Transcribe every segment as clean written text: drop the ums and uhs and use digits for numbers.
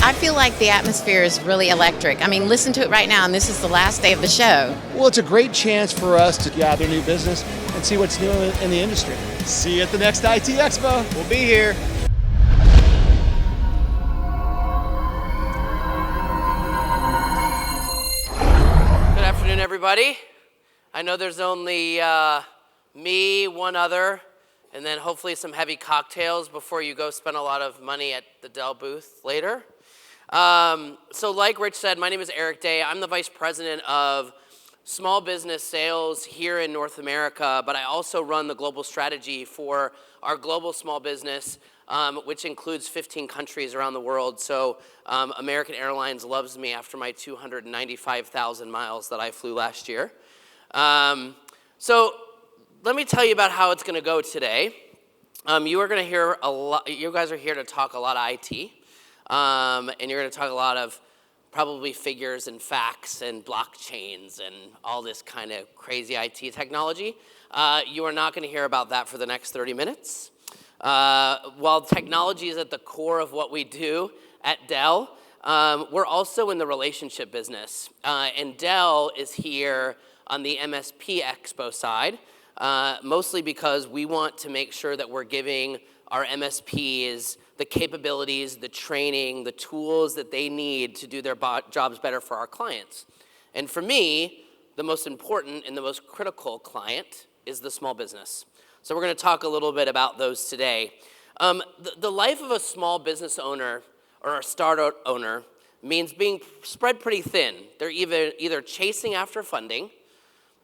I feel like the atmosphere is really electric. I mean, listen to it right now, and this is the last day of the show. Well, it's a great chance for us to gather new business and see what's new in the industry. See you at the next IT Expo. We'll be here. Good afternoon, everybody. I know there's only me, one other, and then hopefully some heavy cocktails before you go spend a lot of money at the Dell booth later. So like Rich said, my name is Erik Day. I'm the Vice President of Small Business Sales here in North America, but I also run the global strategy for our global small business, which includes 15 countries around the world. So American Airlines loves me after my 295,000 miles that I flew last year. So let me tell you about how it's going to go today. You are going to hear a lot. You guys are here to talk a lot of IT. And you're going to talk a lot of probably figures and facts and blockchains and all this kind of crazy IT technology. You are not going to hear about that for the next 30 minutes. While technology is at the core of what we do at Dell, we're also in the relationship business. And Dell is here on the MSP Expo side, mostly because we want to make sure that we're giving our MSPs the capabilities, the training, the tools that they need to do their jobs better for our clients. And for me, the most important and the most critical client is the small business. So we're going to talk a little bit about those today. The life of a small business owner or a startup owner means being spread pretty thin. They're either chasing after funding,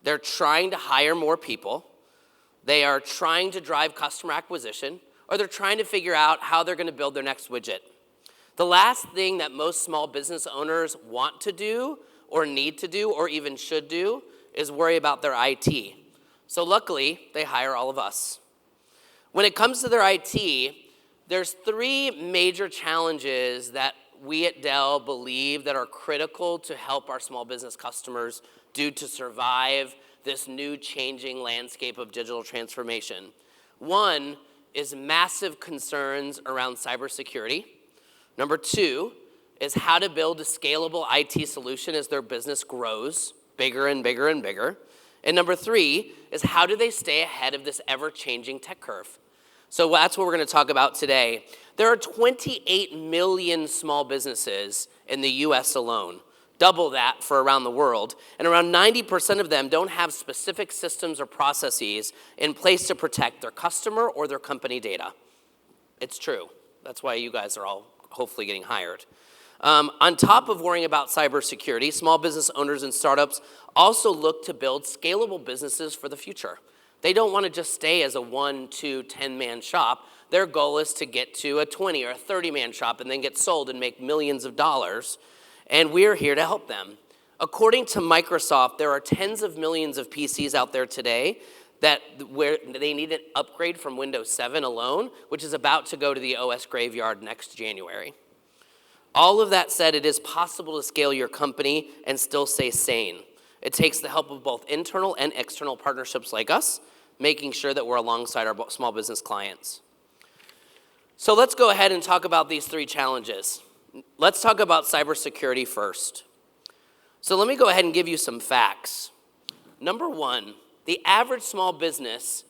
they're trying to hire more people, they are trying to drive customer acquisition, or they're trying to figure out how they're going to build their next widget. The last thing that most small business owners want to do or need to do or even should do is worry about their IT. So luckily, they hire all of us. When it comes to their IT, there's three major challenges that we at Dell believe that are critical to help our small business customers do to survive this new changing landscape of digital transformation. One is massive concerns around cybersecurity. Number two is how to build a scalable IT solution as their business grows bigger and bigger and bigger. And number three is how do they stay ahead of this ever-changing tech curve? So that's what we're going to talk about today. There are 28 million small businesses in the US alone, double that for around the world, and around 90% of them don't have specific systems or processes in place to protect their customer or their company data. It's true. That's why you guys are all hopefully getting hired. On top of worrying about cybersecurity, small business owners and startups also look to build scalable businesses for the future. They don't want to just stay as a 1, 2, 10-man shop. Their goal is to get to a 20 or a 30-man shop and then get sold and make millions of dollars. And we're here to help them. According to Microsoft, there are tens of millions of PCs out there today where they need an upgrade from Windows 7 alone, which is about to go to the OS graveyard next January. All of that said, it is possible to scale your company and still stay sane. It takes the help of both internal and external partnerships like us, making sure that we're alongside our small business clients. So let's go ahead and talk about these three challenges. Let's talk about cybersecurity first. So let me go ahead and give you some facts. Number one, the average small business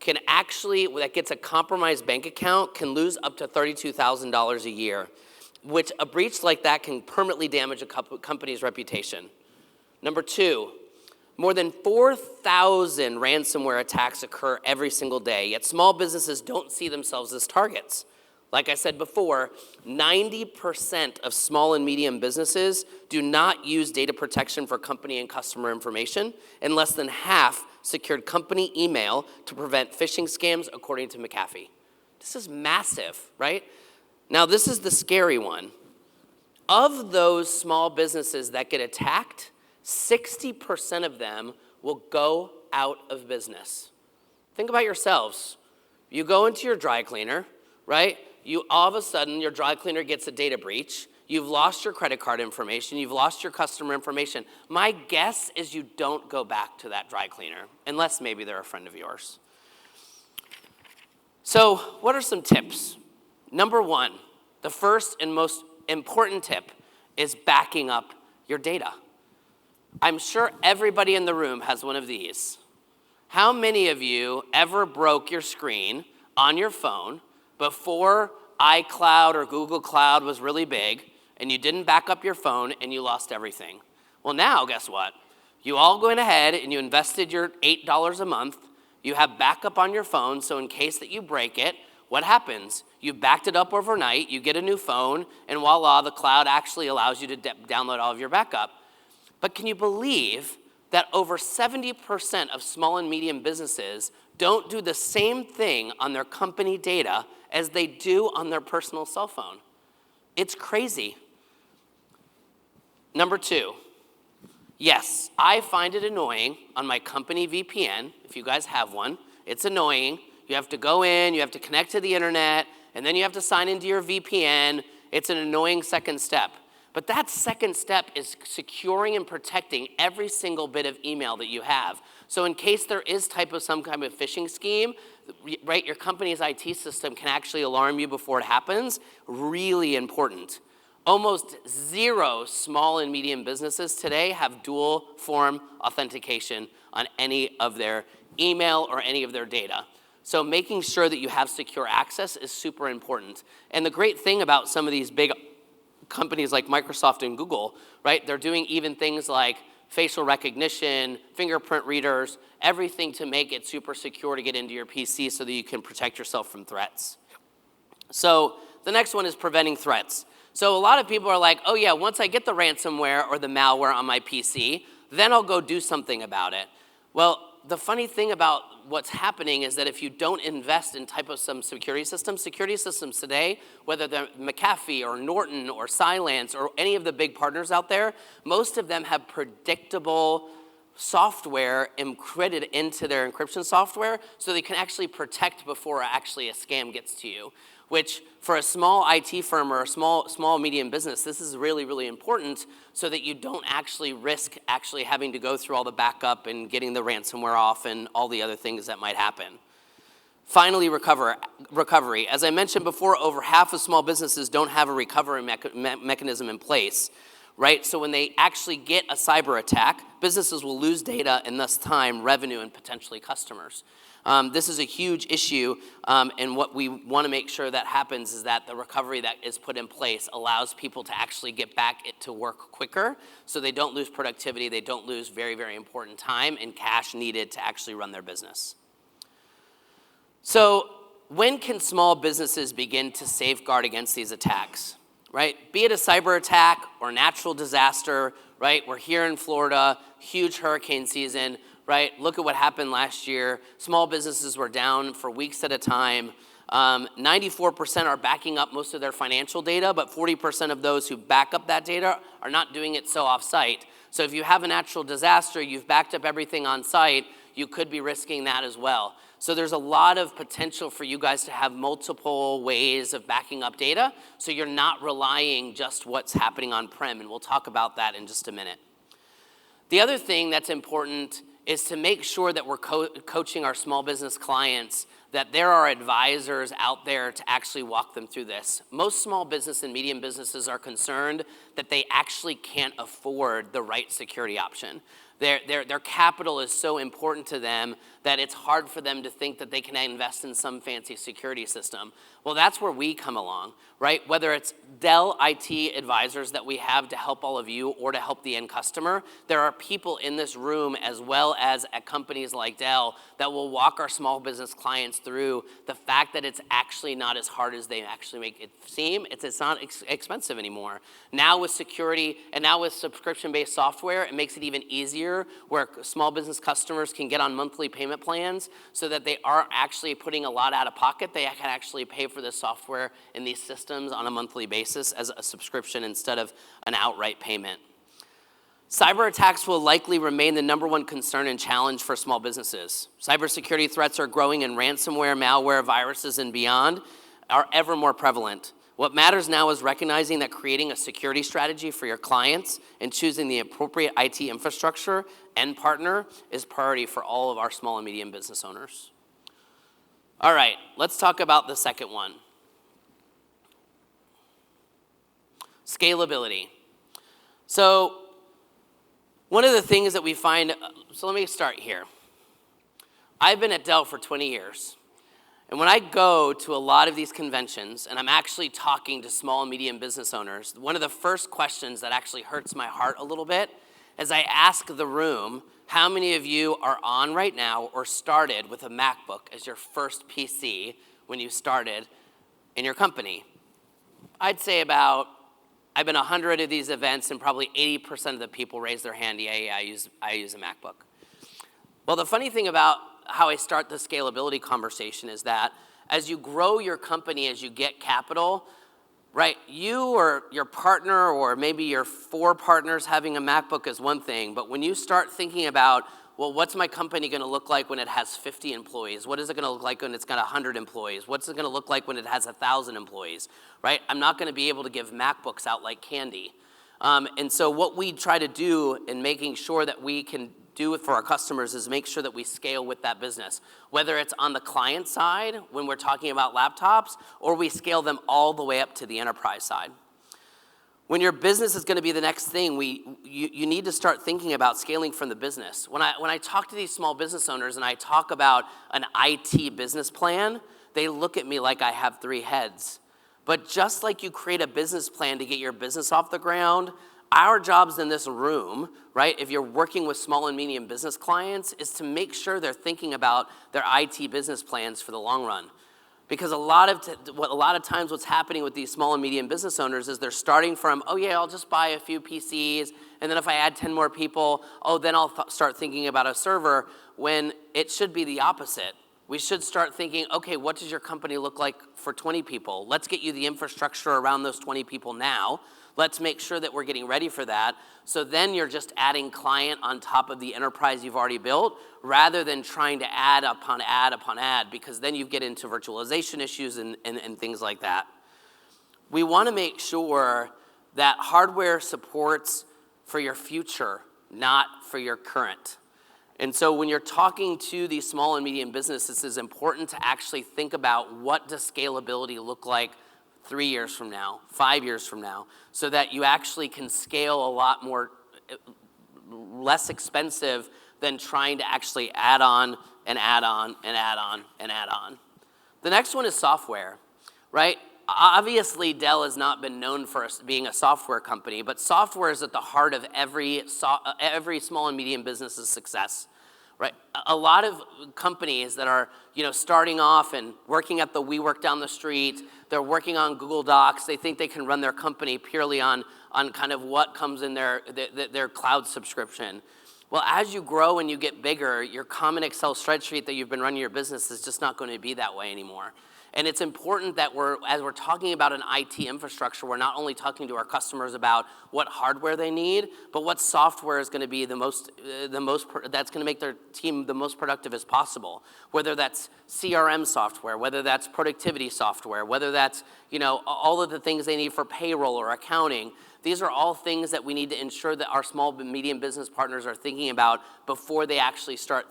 that gets a compromised bank account can lose up to $32,000 a year, which a breach like that can permanently damage a company's reputation. Number two, more than 4,000 ransomware attacks occur every single day, yet small businesses don't see themselves as targets. Like I said before, 90% of small and medium businesses do not use data protection for company and customer information, and less than half secured company email to prevent phishing scams, according to McAfee. This is massive, right? Now, this is the scary one. Of those small businesses that get attacked, 60% of them will go out of business. Think about yourselves. You go into your dry cleaner, right? All of a sudden, your dry cleaner gets a data breach. You've lost your credit card information. You've lost your customer information. My guess is you don't go back to that dry cleaner, unless maybe they're a friend of yours. So what are some tips? Number one, the first and most important tip is backing up your data. I'm sure everybody in the room has one of these. How many of you ever broke your screen on your phone before iCloud or Google Cloud was really big, and you didn't back up your phone and you lost everything? Well, now, guess what? You all went ahead and you invested your $8 a month. You have backup on your phone, so in case that you break it, what happens? You backed it up overnight, you get a new phone, and voila, the cloud actually allows you to download all of your backup. But can you believe that over 70% of small and medium businesses don't do the same thing on their company data as they do on their personal cell phone? It's crazy. Number 2, yes, I find it annoying on my company VPN, if you guys have one. It's annoying. You have to go in, you have to connect to the internet, and then you have to sign into your VPN. It's an annoying second step. But that second step is securing and protecting every single bit of email that you have. So in case there is some kind of phishing scheme, right, your company's IT system can actually alarm you before it happens. Really important. Almost 0 small and medium businesses today have dual form authentication on any of their email or any of their data. So making sure that you have secure access is super important. And the great thing about some of these big companies like Microsoft and Google, right, they're doing even things like facial recognition, fingerprint readers, everything to make it super secure to get into your PC so that you can protect yourself from threats. So the next one is preventing threats. So a lot of people are like, oh yeah, once I get the ransomware or the malware on my PC, then I'll go do something about it. Well, the funny thing about what's happening is that if you don't invest in some security systems today, whether they're McAfee or Norton or Cylance or any of the big partners out there, most of them have predictable software encrypted into their encryption software so they can actually protect before actually a scam gets to you, which for a small IT firm or a small medium business, this is really, really important so that you don't actually risk actually having to go through all the backup and getting the ransomware off and all the other things that might happen. Finally, recovery. As I mentioned before, over half of small businesses don't have a recovery mechanism in place, right? So when they actually get a cyber attack, businesses will lose data and thus time, revenue, and potentially customers. This is a huge issue, and what we want to make sure that happens is that the recovery that is put in place allows people to actually get back to work quicker so they don't lose productivity, they don't lose very, very important time and cash needed to actually run their business. So when can small businesses begin to safeguard against these attacks, right? Be it a cyber attack or natural disaster, right? We're here in Florida, huge hurricane season, right? Look at what happened last year. Small businesses were down for weeks at a time. 94% are backing up most of their financial data, but 40% of those who back up that data are not doing it so off-site. So if you have a natural disaster, you've backed up everything on site, you could be risking that as well. So there's a lot of potential for you guys to have multiple ways of backing up data, so you're not relying just what's happening on-prem, and we'll talk about that in just a minute. The other thing that's important is to make sure that we're coaching our small business clients, that there are advisors out there to actually walk them through this. Most small business and medium businesses are concerned that they actually can't afford the right security option. Their capital is so important to them that it's hard for them to think that they can invest in some fancy security system. Well, that's where we come along, right? Whether it's Dell IT advisors that we have to help all of you or to help the end customer, there are people in this room as well as at companies like Dell that will walk our small business clients through the fact that it's actually not as hard as they actually make it seem. It's not expensive anymore. Now with security and now with subscription-based software, it makes it even easier where small business customers can get on monthly payment plans so that they aren't actually putting a lot out of pocket. They can actually pay for this software and these systems on a monthly basis as a subscription instead of an outright payment. Cyber attacks will likely remain the #1 concern and challenge for small businesses. Cybersecurity threats are growing, and ransomware, malware, viruses, and beyond are ever more prevalent. What matters now is recognizing that creating a security strategy for your clients and choosing the appropriate IT infrastructure and partner is priority for all of our small and medium business owners. All right, let's talk about the second one. Scalability. So one of the things that we find, so let me start here. I've been at Dell for 20 years. And when I go to a lot of these conventions and I'm actually talking to small and medium business owners, one of the first questions that actually hurts my heart a little bit is I ask the room, how many of you are on right now or started with a MacBook as your first PC when you started in your company? I'd say I've been 100 of these events and probably 80% of the people raise their hand, yeah, I use a MacBook. Well, the funny thing about how I start the scalability conversation is that as you grow your company, as you get capital, right, you or your partner or maybe your 4 partners having a MacBook is one thing, but when you start thinking about, well, what's my company going to look like when it has 50 employees? What is it going to look like when it's got 100 employees? What's it going to look like when it has 1,000 employees, right? I'm not going to be able to give MacBooks out like candy. And so what we try to do in making sure that we can do it for our customers is make sure that we scale with that business, whether it's on the client side when we're talking about laptops, or we scale them all the way up to the enterprise side. When your business is going to be the next thing, you need to start thinking about scaling from the business. When I talk to these small business owners and I talk about an IT business plan, they look at me like I have 3 heads. But just like you create a business plan to get your business off the ground, our jobs in this room, right, if you're working with small and medium business clients, is to make sure they're thinking about their IT business plans for the long run. Because a lot of times what's happening with these small and medium business owners is they're starting from, oh yeah, I'll just buy a few PCs, and then if I add 10 more people, then I'll start thinking about a server, when it should be the opposite. We should start thinking, okay, what does your company look like for 20 people? Let's get you the infrastructure around those 20 people now. Let's make sure that we're getting ready for that. So then you're just adding client on top of the enterprise you've already built, rather than trying to add upon add upon add, because then you get into virtualization issues and things like that. We want to make sure that hardware supports for your future, not for your current. And so when you're talking to these small and medium businesses, it's important to actually think about, what does scalability look like 3 years from now, 5 years from now, so that you actually can scale a lot more, less expensive than trying to actually add on and add on and add on and add on. The next one is software, right? Obviously, Dell has not been known for being a software company, but software is at the heart of every small and medium business's success, right? A lot of companies that are, starting off and working at the WeWork down the street, they're working on Google Docs. They think they can run their company purely on kind of what comes in their cloud subscription. Well, as you grow and you get bigger, your common Excel spreadsheet that you've been running your business is just not going to be that way anymore. And it's important that as we're talking about an IT infrastructure, we're not only talking to our customers about what hardware they need, but what software is going to be that's going to make their team the most productive as possible. Whether that's CRM software, whether that's productivity software, whether that's all of the things they need for payroll or accounting. These are all things that we need to ensure that our small and medium business partners are thinking about before they actually start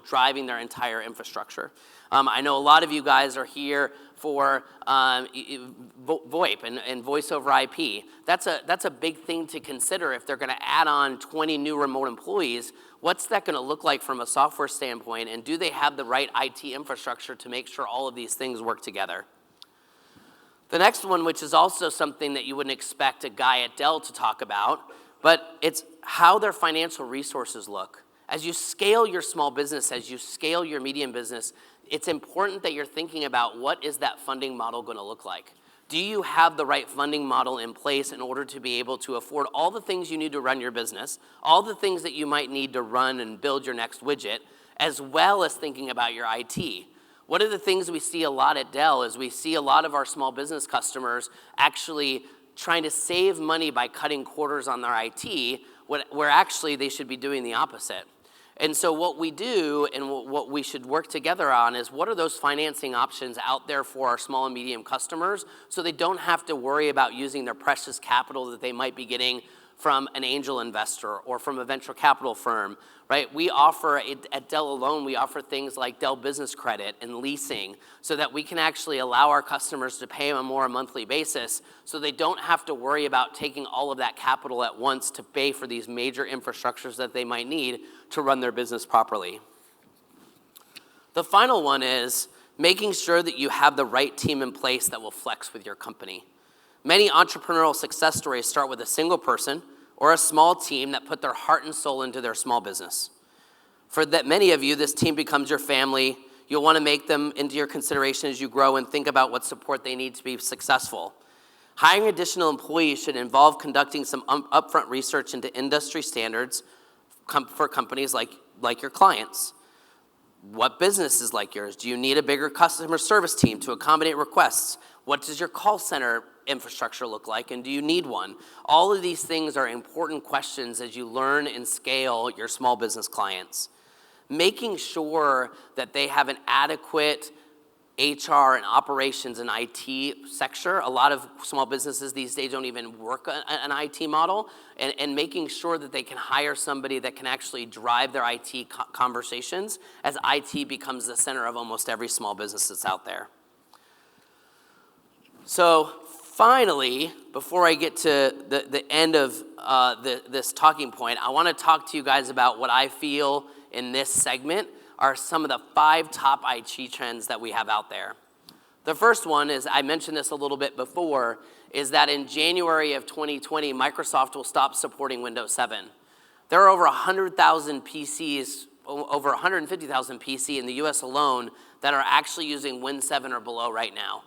driving their entire infrastructure. I know a lot of you guys are here for VoIP and voice over IP. That's a big thing to consider if they're going to add on 20 new remote employees. What's that going to look like from a software standpoint, and do they have the right IT infrastructure to make sure all of these things work together? The next one, which is also something that you wouldn't expect a guy at Dell to talk about, but it's how their financial resources look. As you scale your small business, as you scale your medium business, it's important that you're thinking about, what is that funding model going to look like? Do you have the right funding model in place in order to be able to afford all the things you need to run your business, all the things that you might need to run and build your next widget, as well as thinking about your IT? One of the things we see a lot at Dell is we see a lot of our small business customers actually trying to save money by cutting quarters on their IT, where actually they should be doing the opposite. And so what we do and what we should work together on is, what are those financing options out there for our small and medium customers, so they don't have to worry about using their precious capital that they might be getting from an angel investor or from a venture capital firm, right? We offer, at Dell alone, we offer things like Dell Business Credit and leasing so that we can actually allow our customers to pay on a monthly basis so they don't have to worry about taking all of that capital at once to pay for these major infrastructures that they might need to run their business properly. The final one is making sure that you have the right team in place that will flex with your company. Many entrepreneurial success stories start with a single person or a small team that put their heart and soul into their small business. For that many of you, this team becomes your family. You'll want to make them into your consideration as you grow and think about what support they need to be successful. Hiring additional employees should involve conducting some upfront research into industry standards for companies like your clients. What business is like yours? Do you need a bigger customer service team to accommodate requests? What does your call center infrastructure look like, and do you need one? All of these things are important questions as you learn and scale your small business clients. Making sure that they have an adequate HR and operations and IT sector. A lot of small businesses these days don't even work an IT model, and making sure that they can hire somebody that can actually drive their IT conversations as IT becomes the center of almost every small business that's out there. So finally, before I get to the end of this talking point, I want to talk to you guys about what I feel in this segment are some of the 5 top IT trends that we have out there. The first one is, I mentioned this a little bit before, is that in January of 2020, Microsoft will stop supporting Windows 7. There are over 100,000 PCs, over 150,000 PC in the US alone that are actually using Win 7 or below right now.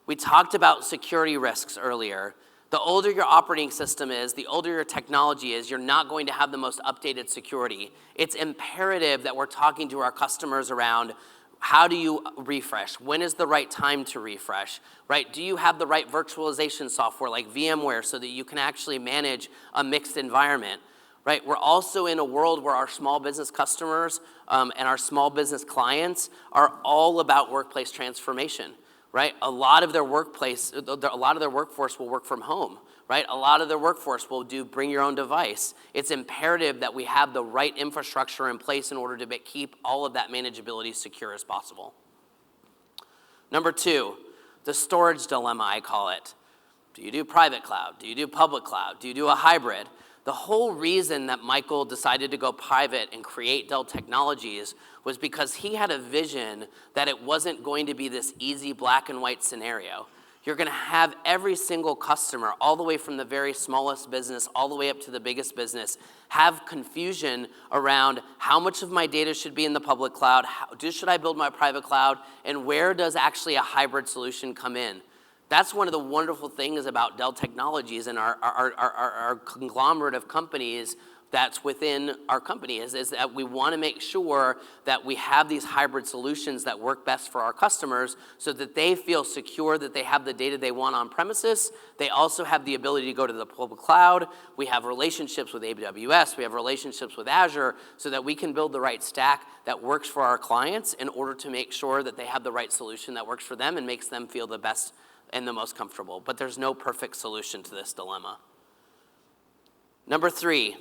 We talked about security risks earlier. The older your operating system is, the older your technology is, you're not going to have the most updated security. It's imperative that we're talking to our customers around how do you refresh? When is the right time to refresh, right? Do you have the right virtualization software like VMware so that you can actually manage a mixed environment, right? We're also in a world where our small business customers and our small business clients are all about workplace transformation. Right? A lot of their workforce will work from home, right? A lot of their workforce will do bring your own device. It's imperative that we have the right infrastructure in place in order to keep all of that manageability secure as possible. Number 2, the storage dilemma, I call it. Do you do private cloud? Do you do public cloud? Do you do a hybrid? The whole reason that Michael decided to go private and create Dell Technologies was because he had a vision that it wasn't going to be this easy black and white scenario. You're going to have every single customer, all the way from the very smallest business all the way up to the biggest business, have confusion around how much of my data should be in the public cloud, should I build my private cloud, and where does actually a hybrid solution come in? That's one of the wonderful things about Dell Technologies and our conglomerate of companies that's within our company is that we want to make sure that we have these hybrid solutions that work best for our customers so that they feel secure that they have the data they want on premises. They also have the ability to go to the public cloud. We have relationships with AWS. We have relationships with Azure so that we can build the right stack that works for our clients in order to make sure that they have the right solution that works for them and makes them feel the best and the most comfortable. But there's no perfect solution to this dilemma. Number 3.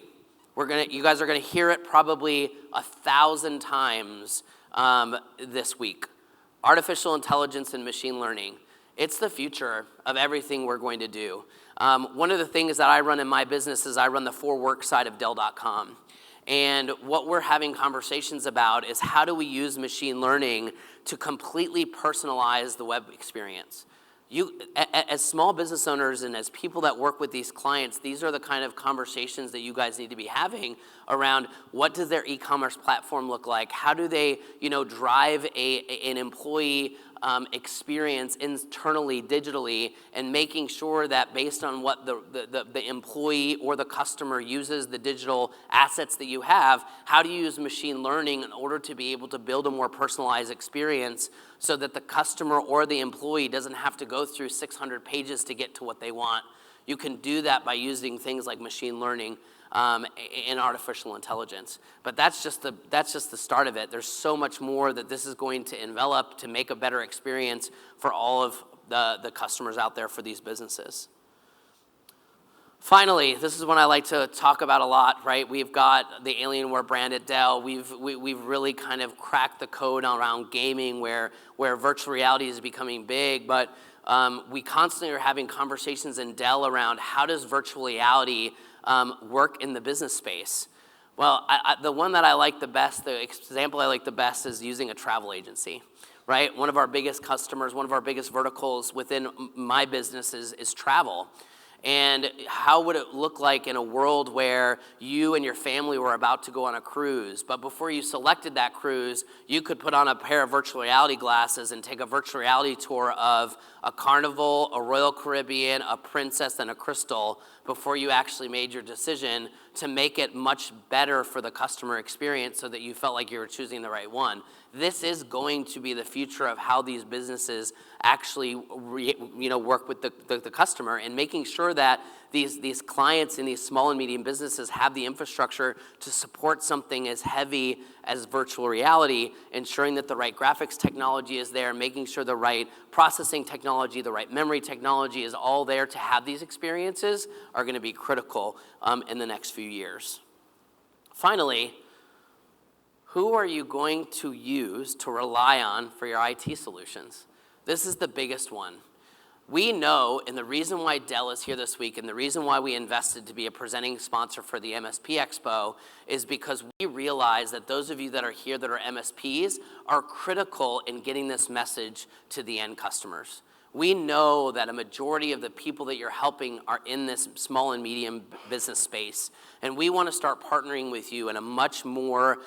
You guys are gonna hear it probably 1,000 times this week. Artificial intelligence and machine learning. It's the future of everything we're going to do. One of the things that I run in my business is I run the for-work side of Dell.com. And what we're having conversations about is how do we use machine learning to completely personalize the web experience. As small business owners and as people that work with these clients, these are the kind of conversations that you guys need to be having around what does their e-commerce platform look like? How do they, drive an employee experience internally, digitally, and making sure that based on what the employee or the customer uses the digital assets that you have, how do you use machine learning in order to be able to build a more personalized experience so that the customer or the employee doesn't have to go through 600 pages to get to what they want? You can do that by using things like machine learning and artificial intelligence. But that's just the start of it. There's so much more that this is going to envelop to make a better experience for all of the customers out there for these businesses. Finally, this is one I like to talk about a lot, right? We've got the Alienware brand at Dell. We've really kind of cracked the code around gaming where virtual reality is becoming big, but we constantly are having conversations in Dell around how does virtual reality work in the business space. Well, the one that I like the best, the example I like the best is using a travel agency, right? One of our biggest customers, one of our biggest verticals within my business is travel. And how would it look like in a world where you and your family were about to go on a cruise, but before you selected that cruise, you could put on a pair of virtual reality glasses and take a virtual reality tour of a Carnival, a Royal Caribbean, a Princess, and a Crystal before you actually made your decision to make it much better for the customer experience so that you felt like you were choosing the right one. This is going to be the future of how these businesses actually work with the customer, and making sure that these clients in these small and medium businesses have the infrastructure to support something as heavy as virtual reality, ensuring that the right graphics technology is there, making sure the right processing technology, the right memory technology is all there to have these experiences are going to be critical in the next few years. Finally, who are you going to use to rely on for your IT solutions? This is the biggest one. We know, and the reason why Dell is here this week and the reason why we invested to be a presenting sponsor for the MSP Expo is because we realize that those of you that are here that are MSPs are critical in getting this message to the end customers. We know that a majority of the people that you're helping are in this small and medium business space, and we want to start partnering with you in a much more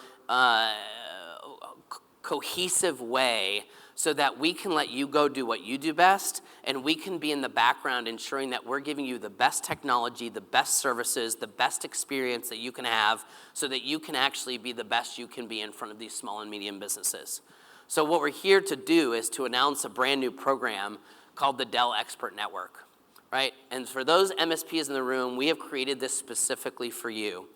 cohesive way so that we can let you go do what you do best, and we can be in the background ensuring that we're giving you the best technology, the best services, the best experience that you can have so that you can actually be the best you can be in front of these small and medium businesses. So what we're here to do is to announce a brand new program called the Dell Expert Network, right? And for those MSPs in the room, we have created this specifically for you.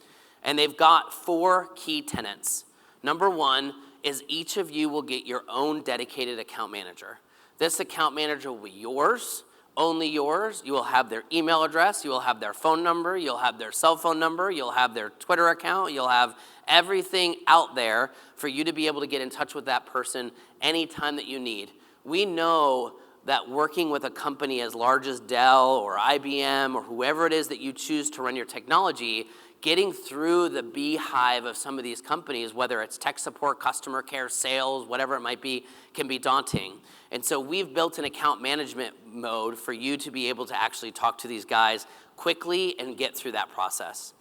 And they've got 4 key tenets. Number 1 is each of you will get your own dedicated account manager. This account manager will be yours, only yours. You will have their email address, you will have their phone number, you'll have their cell phone number, you'll have their Twitter account, you'll have everything out there for you to be able to get in touch with that person anytime that you need. We know that working with a company as large as Dell or IBM or whoever it is that you choose to run your technology, getting through the beehive of some of these companies, whether it's tech support, customer care, sales, whatever it might be, can be daunting. And so we've built an account management mode for you to be able to actually talk to these guys quickly and get through that process.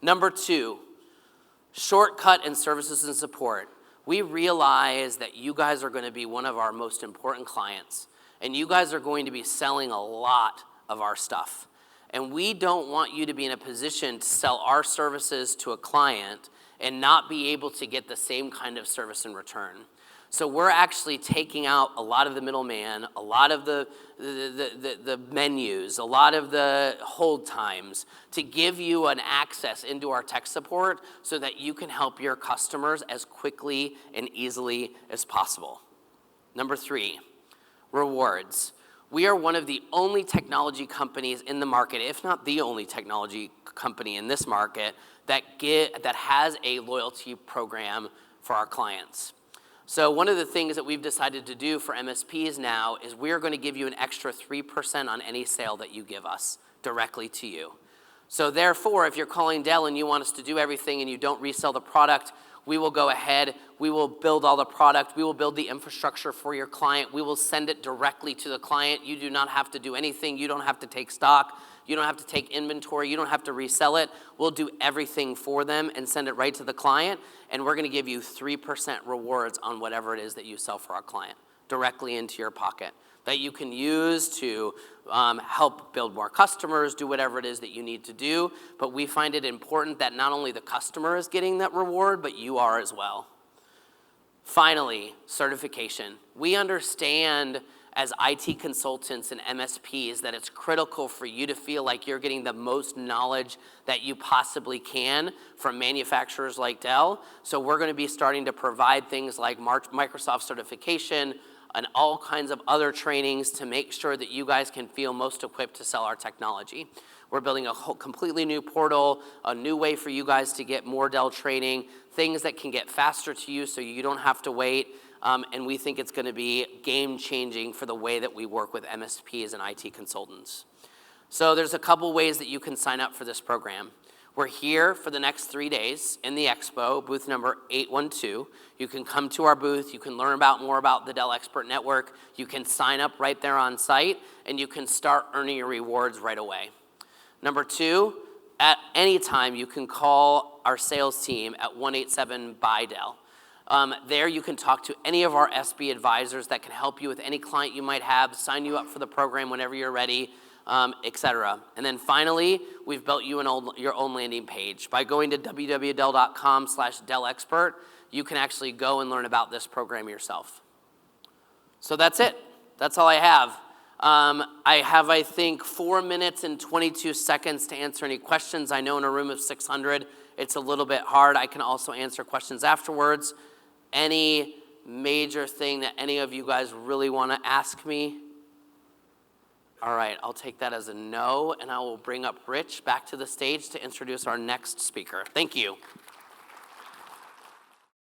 Number 2, shortcut in services and support. We realize that you guys are going to be one of our most important clients, and you guys are going to be selling a lot of our stuff. And we don't want you to be in a position to sell our services to a client and not be able to get the same kind of service in return. So we're actually taking out a lot of the middleman, a lot of the menus, a lot of the hold times to give you an access into our tech support so that you can help your customers as quickly and easily as possible. Number 3, rewards. We are one of the only technology companies in the market, if not the only technology company in this market, that has a loyalty program for our clients. So one of the things that we've decided to do for MSPs now is we're going to give you an extra 3% on any sale that you give us directly to you. So therefore, if you're calling Dell and you want us to do everything and you don't resell the product, we will go ahead, we will build all the product, we will build the infrastructure for your client, we will send it directly to the client. You do not have to do anything, you don't have to take stock, you don't have to take inventory, you don't have to resell it. We'll do everything for them and send it right to the client, and we're gonna give you 3% rewards on whatever it is that you sell for our client, directly into your pocket, that you can use to help build more customers, do whatever it is that you need to do. But we find it important that not only the customer is getting that reward, but you are as well. Finally, certification. We understand as IT consultants and MSPs that it's critical for you to feel like you're getting the most knowledge that you possibly can from manufacturers like Dell. So we're going to be starting to provide things like Microsoft certification, and all kinds of other trainings to make sure that you guys can feel most equipped to sell our technology. We're building a whole completely new portal, a new way for you guys to get more Dell training, things that can get faster to you so you don't have to wait. And we think it's going to be game-changing for the way that we work with MSPs and IT consultants. So there's a couple ways that you can sign up for this program. We're here for the next 3 days in the expo, booth number 812. You can come to our booth. You can learn more about the Dell Expert Network. You can sign up right there on site, and you can start earning your rewards right away. Number 2, at any time, you can call our sales team at 187-BUY-DELL. There you can talk to any of our SB advisors that can help you with any client you might have, sign you up for the program whenever you're ready, etc. And then finally, we've built you your own landing page. By going to www.dell.com/DellExpert, you can actually go and learn about this program yourself. So that's it. That's all I have. I have, I think, 4 minutes and 22 seconds to answer any questions. I know in a room of 600, it's a little bit hard. I can also answer questions afterwards. Any major thing that any of you guys really want to ask me? All right, I'll take that as a no, and I will bring up Rich back to the stage to introduce our next speaker. Thank you.